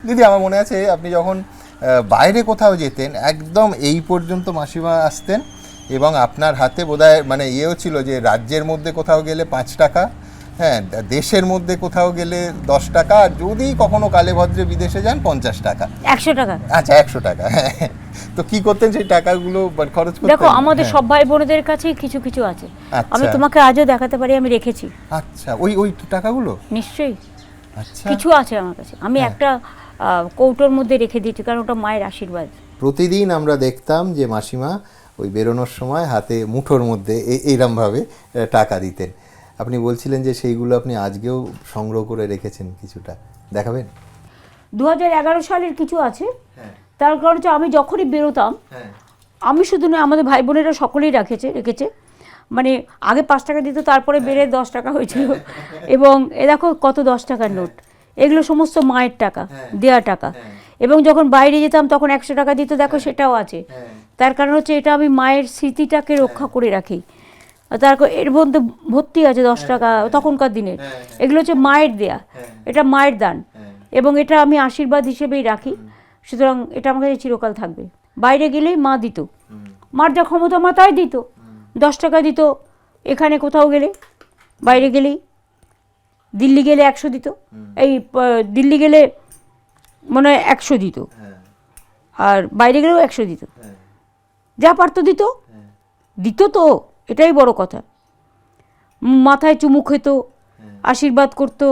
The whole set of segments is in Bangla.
দিদি আমার মনে আছে আপনি যখন বাইরে কোথাও যেতেন একদম এই পর্যন্ত মাসিমা আসতেন, এবং আপনার হাতে বোধহয় মানে ইয়েও ছিল যে রাজ্যের মধ্যে কোথাও গেলে 5 টাকা, হ্যাঁ দেশের মধ্যে কোথাও গেলে 10 টাকা, আর যদি কখনো কালে ভদ্রে বিদেশে যান 50 টাকা, 100 টাকা। আচ্ছা 100 টাকা। হ্যাঁ, তো কি করতেন সেই টাকাগুলো খরচ করতেন? দেখো আমাদের সব ভাই বোনদের কাছেই কিছু কিছু আছে, আমি তোমাকে আজও দেখাতে পারি, আমি রেখেছি। আচ্ছা ওই টাকাগুলো নিশ্চয়ই আচ্ছা কিছু আছে আমার কাছে, আমি একটা কৌটোর মধ্যে রেখে দিয়েছি, কারণ ওটা মায়ের আশীর্বাদ। প্রতিদিন আমরা দেখতাম যে মাসিমা ওই বেরোনোর সময় হাতে মুঠোর মধ্যে এইরমভাবে টাকা দিতেন। আপনি বলছিলেন যে সেইগুলো আপনি আজকেও সংগ্রহ করে রেখেছেন, কিছুটা দেখাবেন? 2011 সালের কিছু আছে, তার কারণ হচ্ছে আমি যখনই বেরোতাম, আমি শুধু নয় আমাদের ভাই বোনেরা সকলেই রেখেছে, মানে আগে 5 টাকা দিত, তারপরে বেড়ে 10 টাকা হয়েছিল, এবং এ দেখো কত 10 টাকার নোট, এগুলো সমস্ত মায়ের টাকা, দেয়া টাকা। এবং যখন বাইরে যেতাম তখন 100 টাকা দিত, দেখো সেটাও আছে। তার কারণ হচ্ছে এটা আমি মায়ের স্মৃতিটাকে রক্ষা করে রাখি। তারপর এর মধ্যে ভর্তি আছে 10 টাকা তখনকার দিনের, এগুলো হচ্ছে মায়ের দেয়া, এটা মায়ের দান, এবং এটা আমি আশীর্বাদ হিসেবেই রাখি। সুতরাং এটা আমার কাছে চিরকাল থাকবে। বাইরে গেলেই মা দিত, মার যা ক্ষমতা মা তাই দিত, 10 টাকা দিত এখানে কোথাও গেলে, বাইরে গেলেই। দিল্লি গেলে 100 দিত, এই দিল্লি গেলে মনে হয় 100 দিত, আর বাইরে গেলেও 100 দিত, যা পারতো দিত, দিত তো এটাই বড় কথা। মাথায় চুমু খেত, আশীর্বাদ করতো,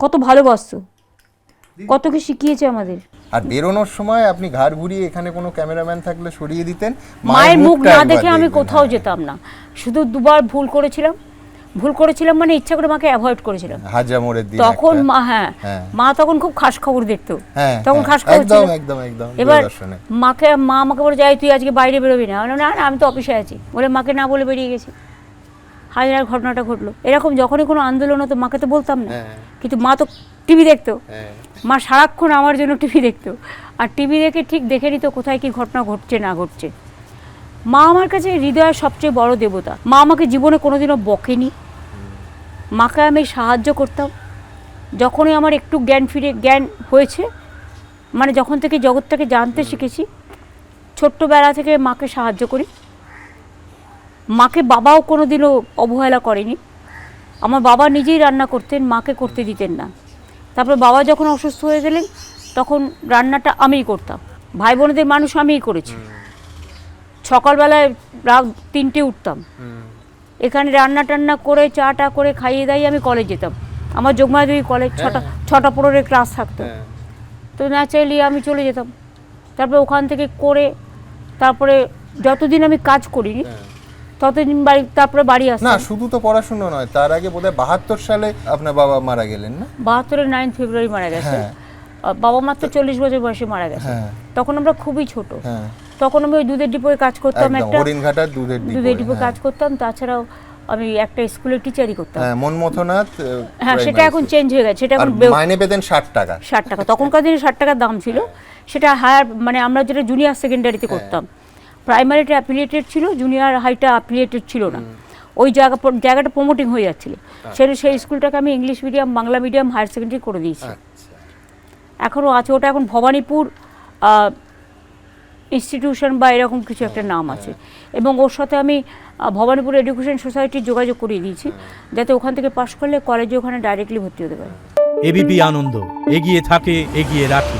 কত ভালোবাসতো, কত কি শিখিয়েছে আমাদের। আর বেরোনোর সময় আপনি ঘাড় ঘুরিয়ে এখানে কোনো ক্যামেরাম্যান থাকলে সরিয়ে দিতেন, মায়ের মুখ না দেখে আমি কোথাও যেতাম না। শুধু দুবার ভুল করেছিলাম মানে ইচ্ছা করে মাকে অ্যাভয়েড করেছিলাম। হাজরা মোড়ের দিন তখন মা মা তখন খুব খাস খবর দেখতো, তখন খাস খবর ছিল। একদম এবার মা আমাকে বলে যাই তুই আজকে বাইরে বেরোবি না, না না আমি তো অফিসে আছি বলে মাকে না বলে বেরিয়ে গেছি। হাজার ঘটনাটা ঘটলো এরকম, যখনই কোনো আন্দোলন হতো মাকে তো বলতাম না, কিন্তু মা তো টিভি দেখতো, মা সারাক্ষণ আমার জন্য টিভি দেখতো, আর টিভি দেখে নিত কোথায় কি ঘটনা ঘটছে না ঘটছে। মা আমার কাছে হৃদয়ের সবচেয়ে বড় দেবতা। মা আমাকে জীবনে কোনোদিনও বকেনি, মাকে আমি সাহায্য করতাম যখনই আমার একটু জ্ঞান হয়েছে, মানে যখন থেকে জগৎটাকে জানতে শিখেছি, ছোট্টবেলা থেকে মাকে সাহায্য করি। মাকে বাবাও কোনোদিনও অবহেলা করেনি, আমার বাবা নিজেই রান্না করতেন, মাকে করতে দিতেন না। তারপর বাবা যখন অসুস্থ হয়ে গেলেন তখন রান্নাটা আমিই করতাম, ভাই বোনদের মানুষ আমিই করেছি। সকালবেলায় রাত 3টে উঠতাম, এখানে রান্না টান্না করে চাটা করে খাইয়ে দাইয়ে আমি কলেজ যেতাম। আমার যোগমায়াদেবী কলেজ 6টা 15 ক্লাস থাকতো, তো ন্যাচারালি আমি চলে যেতাম। তারপরে ওখান থেকে করে তারপরে যতদিন আমি কাজ করিনি ততদিন তারপরে বাড়ি আসতাম। না শুধু তো পড়াশোনা নয়, তার আগে বোধহয় 72 সালে আপনার বাবা মারা গেলেন না? 72-এর 9 ফেব্রুয়ারি মারা গেছে। বাবা মাত্র 40 বছর বয়সে মারা গেছে, তখন আমরা খুবই ছোট। তখন আমি ওই দুধের ডিপোয় কাজ করতাম, একটা হরিণঘাটার দুধের ডিপোয় কাজ করতাম। তাছাড়াও আমি একটা স্কুলের টিচারই করতাম, মনমথনাথ। হ্যাঁ সেটা এখন চেঞ্জ হয়ে গেছে, সেটা এখন মাইনে পেতেন 60 টাকা। 60 টাকা তখনকার দিনে 60 টাকার দাম ছিল। সেটা হায়ার মানে আমরা যেটা জুনিয়র সেকেন্ডারিতে করতাম, প্রাইমারিটা অ্যাফিলিয়েটেড ছিল, জুনিয়র হাইটা অ্যাফিলিয়েটেড ছিল না। ওই জায়গাটা প্রমোটিং হয়ে যাচ্ছিল, সেই স্কুলটাকে আমি English medium Bangla medium higher secondary করে দিয়েছি। এখনও আছে, ওটা এখন ভবানীপুর ইনস্টিটিউশন বা এরকম কিছু একটা নাম আছে, এবং ওর সাথে আমি ভবানীপুর এডুকেশন সোসাইটির যোগাযোগ করিয়ে দিয়েছি, যাতে ওখান থেকে পাশ করলে কলেজে ওখানে ডাইরেক্টলি ভর্তি হতে পারে। এবিপি আনন্দ, এগিয়ে থাকে, এগিয়ে রাখে।